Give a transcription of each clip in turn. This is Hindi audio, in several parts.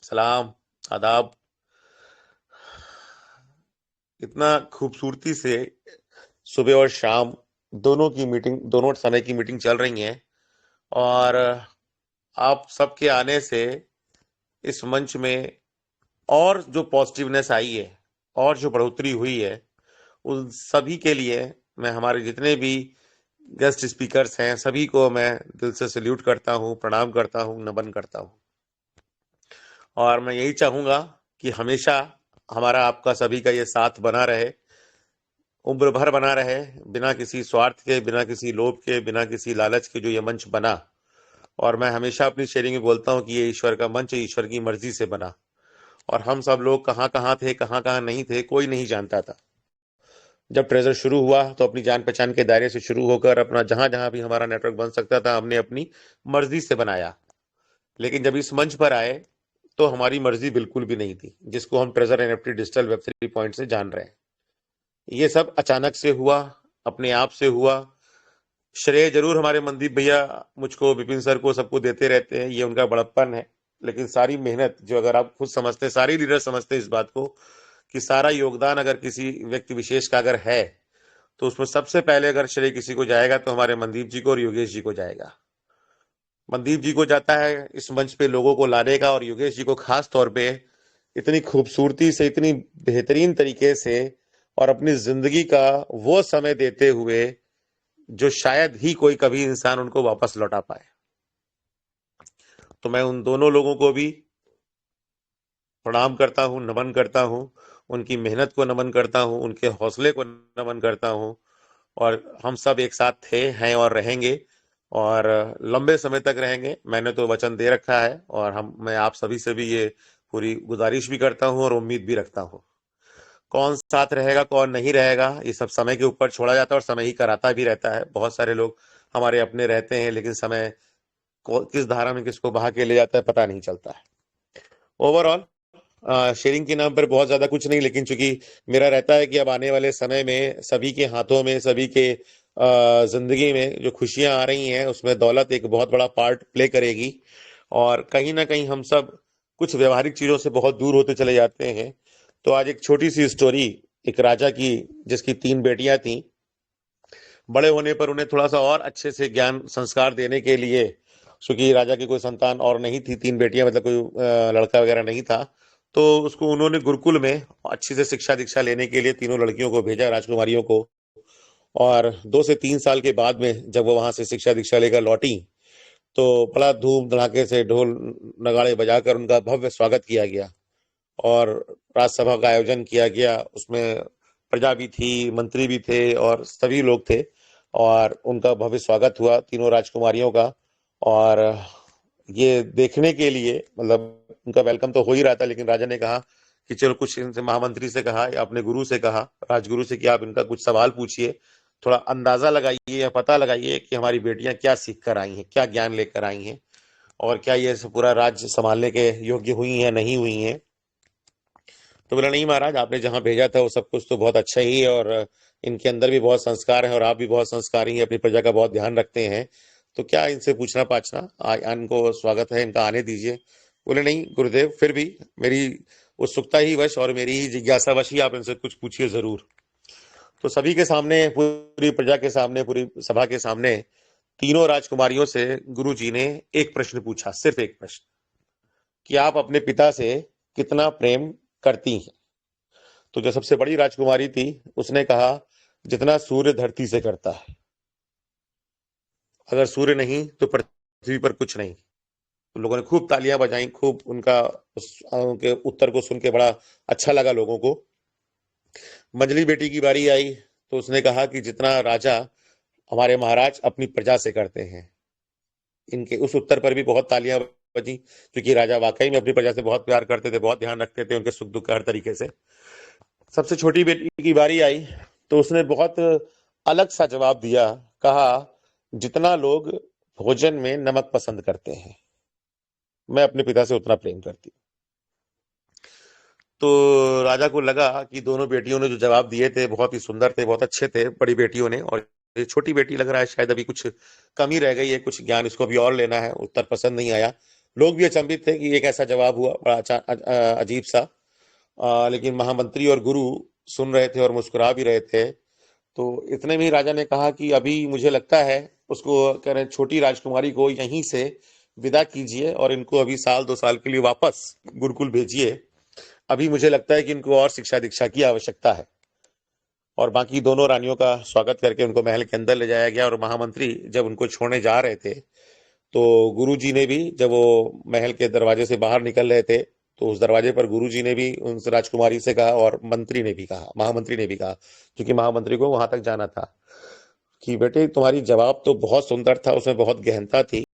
सलाम, आदाब। इतना खूबसूरती से सुबह और शाम दोनों समय की मीटिंग चल रही है। और आप सबके आने से इस मंच में और जो पॉजिटिवनेस आई है और जो बढ़ोतरी हुई है, उन सभी के लिए मैं, हमारे जितने भी गेस्ट स्पीकर्स हैं, सभी को मैं दिल से सल्यूट करता हूँ, प्रणाम करता हूँ, नमन करता हूँ। और मैं यही चाहूँगा कि हमेशा हमारा आपका सभी का ये साथ बना रहे, उम्र भर बना रहे, बिना किसी स्वार्थ के, बिना किसी लोभ के, बिना किसी लालच के जो ये मंच बना। और मैं हमेशा अपनी शेयरिंग में बोलता हूँ कि ये ईश्वर का मंच ईश्वर की मर्जी से बना। और हम सब लोग कहाँ कहाँ थे, कहाँ कहाँ नहीं थे, कोई नहीं जानता था। जब ट्रेजर शुरू हुआ तो अपनी जान पहचान के दायरे से शुरू होकर अपना जहां जहां भी हमारा नेटवर्क बन सकता था, हमने अपनी मर्जी से बनाया। लेकिन जब इस मंच पर आए तो हमारी मर्जी बिल्कुल भी नहीं थी, जिसको हम treasure NFT digital web 3 point से जान रहे हैं। ये सब अचानक से हुआ, अपने आप से हुआ। श्रेय जरूर हमारे मनदीप भैया, मुझको, विपिन सर को, सबको देते रहते हैं, ये उनका बड़प्पन है। लेकिन सारी मेहनत, जो अगर आप खुद समझते, सारी लीडर समझते इस बात को, कि सारा योगदान अगर किसी व्यक्ति विशेष का अगर है, तो उसमें सबसे पहले अगर श्रेय किसी को जाएगा तो हमारे मनदीप जी को और योगेश जी को जाएगा। मनदीप जी को जाता है इस मंच पे लोगों को लाने का, और योगेश जी को खास तौर पे इतनी खूबसूरती से, इतनी बेहतरीन तरीके से, और अपनी जिंदगी का वो समय देते हुए जो शायद ही कोई कभी इंसान उनको वापस लौटा पाए। तो मैं उन दोनों लोगों को भी प्रणाम करता हूँ, नमन करता हूँ, उनकी मेहनत को नमन करता हूँ, उनके हौसले को नमन करता हूँ। और हम सब एक साथ थे, हैं और रहेंगे, और लंबे समय तक रहेंगे। मैंने तो वचन दे रखा है, और मैं आप सभी से भी ये पूरी गुजारिश भी करता हूँ और उम्मीद भी रखता हूँ। कौन साथ रहेगा, कौन नहीं रहेगा, ये सब समय के ऊपर छोड़ा जाता है, और समय ही कराता भी रहता है। बहुत सारे लोग हमारे अपने रहते हैं, लेकिन समय किस धारा में किसको बहा के ले जाता है पता नहीं चलता है। ओवरऑल शेयरिंग के नाम पर बहुत ज्यादा कुछ नहीं, लेकिन चूंकि मेरा रहता है कि अब आने वाले समय में सभी के हाथों में, सभी के जिंदगी में जो खुशियां आ रही हैं, उसमें दौलत एक बहुत बड़ा पार्ट प्ले करेगी। और कहीं ना कहीं हम सब कुछ व्यवहारिक चीजों से बहुत दूर होते चले जाते हैं। तो आज एक छोटी सी स्टोरी, एक राजा की, जिसकी 3 बेटियां थी। बड़े होने पर उन्हें थोड़ा सा और अच्छे से ज्ञान संस्कार देने के लिए, क्योंकि राजा की कोई संतान और नहीं थी, 3 बेटियां, मतलब कोई लड़का वगैरह नहीं था, तो उसको उन्होंने गुरुकुल में अच्छी से शिक्षा दीक्षा लेने के लिए तीनों लड़कियों को भेजा, राजकुमारियों को। और 2 से 3 साल के बाद में जब वो वहां से शिक्षा दीक्षा लेकर लौटी, तो बड़ा धूम धड़ाके से ढोल नगाड़े बजाकर उनका भव्य स्वागत किया गया। और राजसभा का आयोजन किया गया, उसमें प्रजा भी थी, मंत्री भी थे, और सभी लोग थे। और उनका भव्य स्वागत हुआ, तीनों राजकुमारियों का। और ये देखने के लिए, मतलब उनका वेलकम तो हो ही रहा था, लेकिन राजा ने कहा कि चलो, कुछ इनसे, महामंत्री से कहा या अपने गुरु से कहा, राजगुरु से, कि आप इनका कुछ सवाल पूछिए, थोड़ा अंदाजा लगाइए या पता लगाइए कि हमारी बेटियां क्या सीख कर आई हैं, क्या ज्ञान लेकर आई हैं, और क्या ये पूरा राज्य संभालने के योग्य हुई हैं, नहीं हुई हैं। तो बोला, नहीं महाराज, आपने जहाँ भेजा था वो सब कुछ तो बहुत अच्छा ही है, और इनके अंदर भी बहुत संस्कार है, और आप भी बहुत संस्कारी हैं, अपनी प्रजा का बहुत ध्यान रखते हैं। तो क्या इनसे पूछना पाछना, इनको स्वागत है, इनका आने दीजिए। बोले, नहीं गुरुदेव, फिर भी मेरी उत्सुकता ही वश और मेरी ही जिज्ञासा वश ही आप इनसे कुछ पूछिए जरूर। तो सभी के सामने, पूरी प्रजा के सामने, पूरी सभा के सामने, तीनों राजकुमारियों से गुरु जी ने एक प्रश्न पूछा, सिर्फ एक प्रश्न, कि आप अपने पिता से कितना प्रेम करती हैं। तो जो सबसे बड़ी राजकुमारी थी, उसने कहा, जितना सूर्य धरती से करता है। अगर सूर्य नहीं तो पृथ्वी पर कुछ नहीं। तो लोगों ने खूब तालियां बजाई, खूब उनके उत्तर को सुन के बड़ा अच्छा लगा लोगों को। मंजली बेटी की बारी आई, तो उसने कहा कि जितना राजा, हमारे महाराज, अपनी प्रजा से करते हैं। इनके उस उत्तर पर भी बहुत तालियां बजी, क्योंकि राजा वाकई में अपनी प्रजा से बहुत प्यार करते थे, बहुत ध्यान रखते थे उनके सुख दुख का हर तरीके से। सबसे छोटी बेटी की बारी आई, तो उसने बहुत अलग सा जवाब दिया। कहा, जितना लोग भोजन में नमक पसंद करते हैं, मैं अपने पिता से उतना प्रेम करती हूँ। तो राजा को लगा कि दोनों बेटियों ने जो जवाब दिए थे बहुत ही सुंदर थे, बहुत अच्छे थे, बड़ी बेटियों ने। और ये छोटी बेटी, लग रहा है शायद अभी कुछ कमी रह गई है, कुछ ज्ञान इसको भी और लेना है, उत्तर पसंद नहीं आया। लोग भी अचंभित थे कि ये कैसा जवाब हुआ, बड़ा अजीब सा। लेकिन महामंत्री और गुरु सुन रहे थे और मुस्कुरा भी रहे थे। तो इतने में ही राजा ने कहा कि अभी मुझे लगता है, उसको कह रहे हैं, छोटी राजकुमारी को यहीं से विदा कीजिए और इनको अभी साल 2 साल के लिए वापस गुरुकुल भेजिए। अभी मुझे लगता है कि इनको और शिक्षा दीक्षा की आवश्यकता है। और बाकी दोनों रानियों का स्वागत करके उनको महल के अंदर ले जाया गया। और महामंत्री जब उनको छोड़ने जा रहे थे, तो गुरुजी ने भी, जब वो महल के दरवाजे से बाहर निकल रहे थे, तो उस दरवाजे पर गुरुजी ने भी उन राजकुमारी से कहा, और मंत्री ने भी कहा, महामंत्री ने भी कहा, क्योंकि महामंत्री को वहां तक जाना था, कि बेटे तुम्हारी जवाब तो बहुत सुंदर था, उसमें बहुत गहनता थी,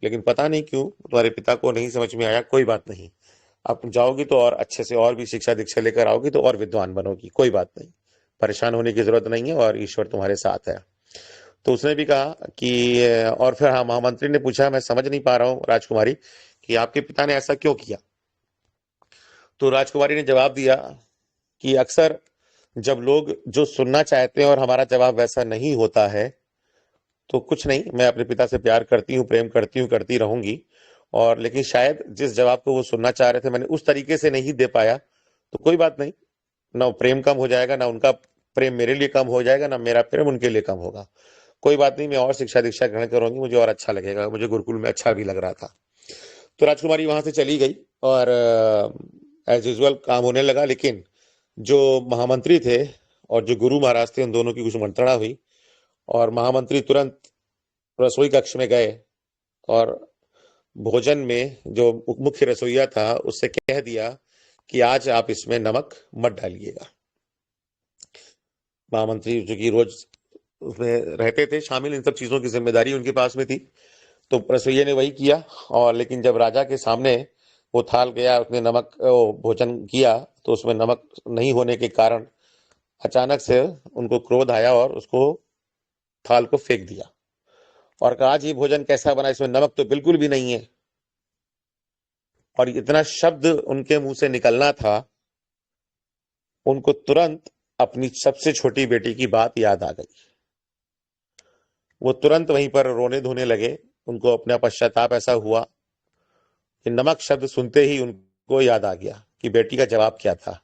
लेकिन पता नहीं क्यों तुम्हारे पिता को नहीं समझ में आया। कोई बात नहीं, अब तुम जाओगी तो और अच्छे से और भी शिक्षा दीक्षा लेकर आओगी तो और विद्वान बनोगी, कोई बात नहीं, परेशान होने की जरूरत नहीं है, और ईश्वर तुम्हारे साथ है। तो उसने भी कहा कि और फिर हाँ, महामंत्री ने पूछा, मैं समझ नहीं पा रहा हूँ राजकुमारी, कि आपके पिता ने ऐसा क्यों किया। तो राजकुमारी ने जवाब दिया कि अक्सर जब लोग जो सुनना चाहते हैं और हमारा जवाब वैसा नहीं होता है, तो कुछ नहीं, मैं अपने पिता से प्यार करती हूँ, प्रेम करती हूँ, करती रहूंगी, और लेकिन शायद जिस जवाब को वो सुनना चाह रहे थे मैंने उस तरीके से नहीं दे पाया, तो कोई बात नहीं, ना प्रेम कम हो जाएगा, ना उनका प्रेम मेरे लिए कम हो जाएगा, ना मेरा प्रेम उनके लिए कम होगा। कोई बात नहीं, मैं और शिक्षा दीक्षा ग्रहण करूंगी, मुझे और अच्छा लगेगा, मुझे गुरुकुल में अच्छा भी लग रहा था। तो राजकुमारी वहां से चली गई और एज यूजुअल काम होने लगा। लेकिन जो महामंत्री थे और जो गुरु महाराज थे, उन दोनों की कुछ मंत्रणा हुई, और महामंत्री तुरंत रसोई कक्ष में गए और भोजन में जो मुख्य रसोइया था उससे कह दिया कि आज आप इसमें नमक मत डालिएगा। महामंत्री जो कि रोज उसमें रहते थे शामिल, इन सब चीजों की जिम्मेदारी उनके पास में थी, तो रसोइये ने वही किया। और लेकिन जब राजा के सामने वो थाल गया, उसने नमक भोजन किया, तो उसमें नमक नहीं होने के कारण अचानक से उनको क्रोध आया और उसको थाल को फेंक दिया और कहा, आज ये भोजन कैसा बना, इसमें नमक तो बिल्कुल भी नहीं है। और इतना शब्द उनके मुंह से निकलना था, उनको तुरंत अपनी सबसे छोटी बेटी की बात याद आ गई। वो तुरंत वहीं पर रोने धोने लगे। उनको अपना पश्चाताप ऐसा हुआ कि नमक शब्द सुनते ही उनको याद आ गया कि बेटी का जवाब क्या था।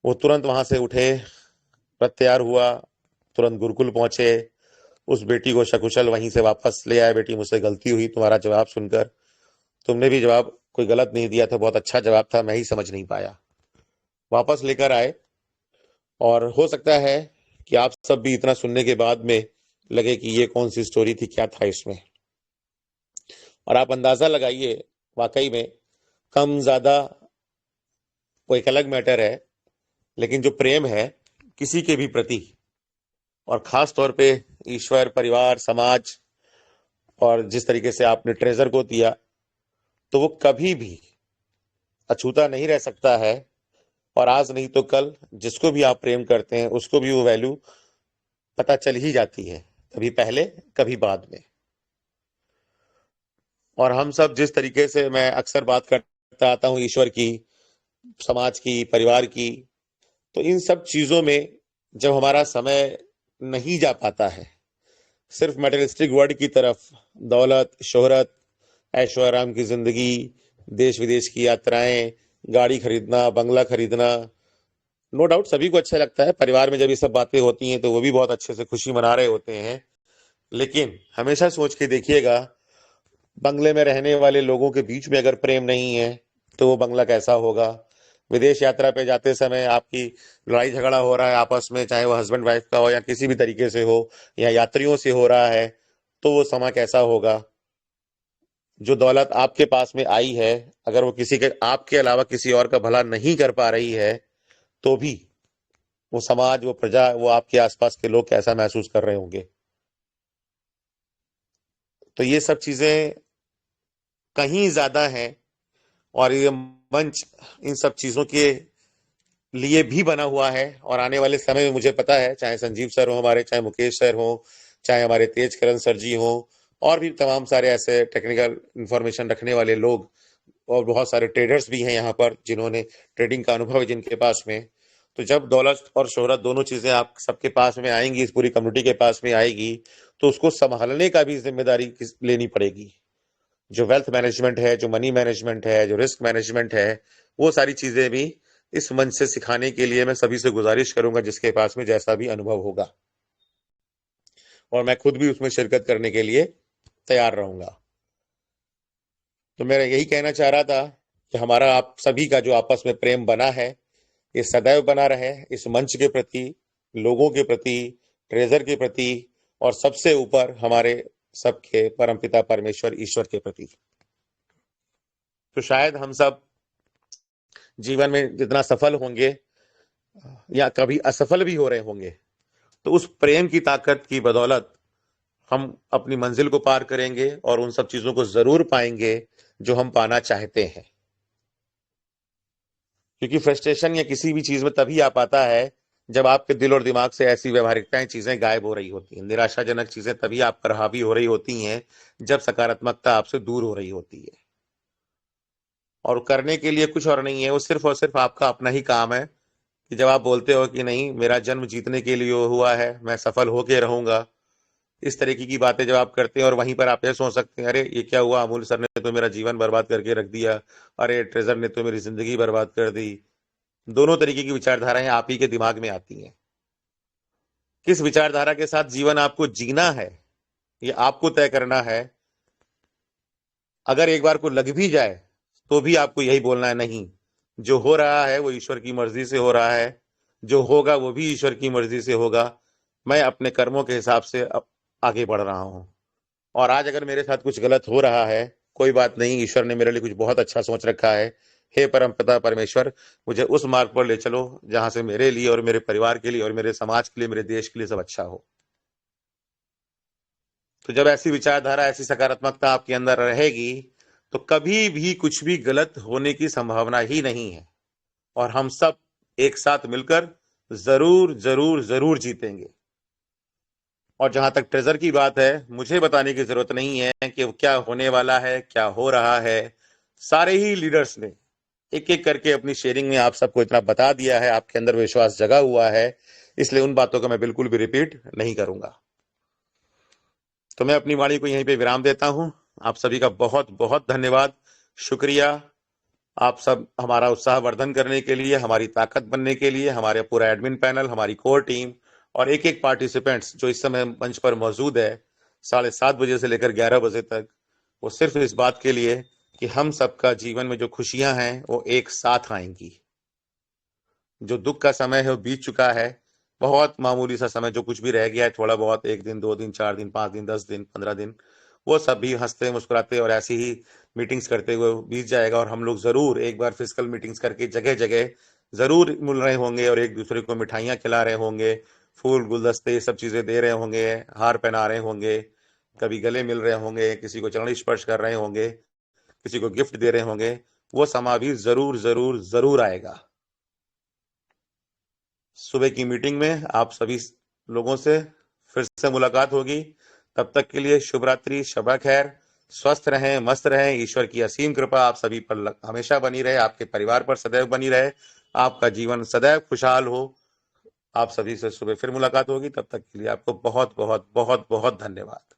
वो तुरंत वहां से उठे, प्रत्यार हुआ, तुरंत गुरुकुल पहुंचे, उस बेटी को सकुशल वहीं से वापस ले आए। बेटी, मुझसे गलती हुई तुम्हारा जवाब सुनकर, तुमने भी जवाब कोई गलत नहीं दिया था, बहुत अच्छा जवाब था, मैं ही समझ नहीं पाया। वापस लेकर आए। और हो सकता है कि आप सब भी इतना सुनने के बाद में लगे कि ये कौन सी स्टोरी थी, क्या था इसमें। और आप अंदाजा लगाइए, वाकई में कम ज्यादा वो एक अलग मैटर है, लेकिन जो प्रेम है किसी के भी प्रति, और खास तौर पे ईश्वर, परिवार, समाज, और जिस तरीके से आपने ट्रेजर को दिया, तो वो कभी भी अछूता नहीं रह सकता है। और आज नहीं तो कल जिसको भी आप प्रेम करते हैं उसको भी वो वैल्यू पता चल ही जाती है, कभी पहले कभी बाद में। और हम सब जिस तरीके से, मैं अक्सर बात करता आता हूं ईश्वर की, समाज की, परिवार की, तो इन सब चीजों में जब हमारा समय नहीं जा पाता है सिर्फ मटेरियलिस्टिक वर्ल्ड की तरफ, दौलत, शोहरत, ऐशो आराम की जिंदगी, देश विदेश की यात्राएं, गाड़ी खरीदना, बंगला खरीदना, नो डाउट सभी को अच्छा लगता है। परिवार में जब ये सब बातें होती हैं तो वो भी बहुत अच्छे से खुशी मना रहे होते हैं। लेकिन हमेशा सोच के देखिएगा, बंगले में रहने वाले लोगों के बीच में अगर प्रेम नहीं है तो वो बंगला कैसा होगा। विदेश यात्रा पे जाते समय आपकी लड़ाई झगड़ा हो रहा है आपस में, चाहे वो हस्बैंड वाइफ का हो या किसी भी तरीके से हो, या यात्रियों से हो रहा है, तो वो समय कैसा होगा। जो दौलत आपके पास में आई है, अगर वो किसी के, आपके अलावा किसी और का भला नहीं कर पा रही है, तो भी वो समाज, वो प्रजा, वो आपके आसपास के लोग कैसा महसूस कर रहे होंगे। तो ये सब चीजें कहीं ज्यादा हैं। और ये मंच इन सब चीजों के लिए भी बना हुआ है। और आने वाले समय में मुझे पता है, चाहे संजीव सर हो हमारे, चाहे मुकेश सर हो, चाहे हमारे तेज करण सर जी हो, और भी तमाम सारे ऐसे टेक्निकल इंफॉर्मेशन रखने वाले लोग, और बहुत सारे ट्रेडर्स भी हैं यहाँ पर जिन्होंने ट्रेडिंग का अनुभव है जिनके पास में। तो जब दौलत और शोहरत दोनों चीजें आप सबके पास में आएंगी, इस पूरी कम्युनिटी के पास में आएगी, तो उसको संभालने का भी जिम्मेदारी लेनी पड़ेगी। जो वेल्थ मैनेजमेंट है, जो मनी मैनेजमेंट है, जो रिस्क मैनेजमेंट है, वो सारी चीजें भी इस मंच से सिखाने के लिए मैं सभी से गुजारिश करूंगा, जिसके पास में जैसा भी अनुभव होगा, और मैं खुद भी उसमें शिरकत करने के लिए तैयार रहूंगा। तो मैं यही कहना चाह रहा था कि हमारा आप सभी का जो आपस में प्रेम बना है, ये सदैव बना रहे, इस मंच के प्रति, लोगों के प्रति, ट्रेजर के प्रति, और सबसे ऊपर हमारे सबके परमपिता परमेश्वर ईश्वर के प्रति। तो शायद हम सब जीवन में जितना सफल होंगे या कभी असफल भी हो रहे होंगे, तो उस प्रेम की ताकत की बदौलत हम अपनी मंजिल को पार करेंगे और उन सब चीजों को जरूर पाएंगे जो हम पाना चाहते हैं। क्योंकि फ्रस्ट्रेशन या किसी भी चीज में तभी आ पाता है जब आपके दिल और दिमाग से ऐसी व्यवहारिकताएं, चीजें गायब हो रही होती हैं। निराशाजनक चीजें तभी आप पर हावी हो रही होती हैं जब सकारात्मकता आपसे दूर हो रही होती है। और करने के लिए कुछ और नहीं है, वो सिर्फ और सिर्फ आपका अपना ही काम है कि जब आप बोलते हो कि नहीं, मेरा जन्म जीतने के लिए हुआ है, मैं सफल होके रहूंगा, इस तरीके की बातें जब आप करते हैं, और वहीं पर आप ये सोच सकते हैं, अरे ये क्या हुआ, अमूल सर ने तो मेरा जीवन बर्बाद करके रख दिया, अरे ट्रेजर ने तो मेरी जिंदगी बर्बाद कर दी। दोनों तरीके की विचारधाराएं आप ही के दिमाग में आती हैं। किस विचारधारा के साथ जीवन आपको जीना है, ये आपको तय करना है। अगर एक बार को लग भी जाए तो भी आपको यही बोलना है, नहीं, जो हो रहा है वो ईश्वर की मर्जी से हो रहा है, जो होगा वो भी ईश्वर की मर्जी से होगा। मैं अपने कर्मों के हिसाब से अब आगे बढ़ रहा हूं, और आज अगर मेरे साथ कुछ गलत हो रहा है, कोई बात नहीं, ईश्वर ने मेरे लिए कुछ बहुत अच्छा सोच रखा है। हे परमपिता परमेश्वर, मुझे उस मार्ग पर ले चलो जहां से मेरे लिए और मेरे परिवार के लिए और मेरे समाज के लिए, मेरे देश के लिए सब अच्छा हो। तो जब ऐसी विचारधारा, ऐसी सकारात्मकता आपके अंदर रहेगी, तो कभी भी कुछ भी गलत होने की संभावना ही नहीं है, और हम सब एक साथ मिलकर जरूर जरूर जरूर जीतेंगे। और जहां तक ट्रेजर की बात है, मुझे बताने की जरूरत नहीं है कि क्या होने वाला है, क्या हो रहा है। सारे ही लीडर्स ने एक एक करके अपनी शेयरिंग में आप सबको इतना बता दिया है, आपके अंदर विश्वास जगा हुआ है, इसलिए उन बातों को मैं बिल्कुल भी रिपीट नहीं करूंगा। तो मैं अपनी वाणी को यहीं पे विराम देता हूं। आप सभी का बहुत बहुत धन्यवाद, शुक्रिया। आप सब हमारा उत्साह वर्धन करने के लिए, हमारी ताकत बनने के लिए, हमारे पूरा एडमिन पैनल, हमारी कोर टीम और एक एक पार्टिसिपेंट्स जो इस समय मंच पर मौजूद है 7:30 बजे से लेकर 11 बजे तक, वो सिर्फ इस बात के लिए कि हम सबका जीवन में जो खुशियां हैं वो एक साथ आएंगी। जो दुख का समय है वो बीत चुका है, बहुत मामूली सा समय जो कुछ भी रह गया है, थोड़ा बहुत, 1 दिन 2 दिन 4 दिन 5 दिन 10 दिन 15 दिन, वो सब भी हंसते मुस्कुराते और ऐसी ही मीटिंग्स करते हुए बीत जाएगा। और हम लोग जरूर एक बार फिजिकल मीटिंग्स करके जगह जगह जरूर मिल रहे होंगे और एक दूसरे को मिठाइयाँ खिला रहे होंगे, फूल गुलदस्ते ये सब चीजें दे रहे होंगे, हार पहना रहे होंगे, कभी गले मिल रहे होंगे, किसी को चरण स्पर्श कर रहे होंगे, किसी को गिफ्ट दे रहे होंगे। वो समा भी जरूर जरूर जरूर आएगा। सुबह की मीटिंग में आप सभी लोगों से फिर से मुलाकात होगी। तब तक के लिए शुभ रात्रि, शबा खैर, स्वस्थ रहें, मस्त रहें। ईश्वर की असीम कृपा आप सभी पर हमेशा बनी रहे, आपके परिवार पर सदैव बनी रहे, आपका जीवन सदैव खुशहाल हो। आप सभी से सुबह फिर मुलाकात होगी, तब तक के लिए आपको बहुत बहुत बहुत बहुत धन्यवाद।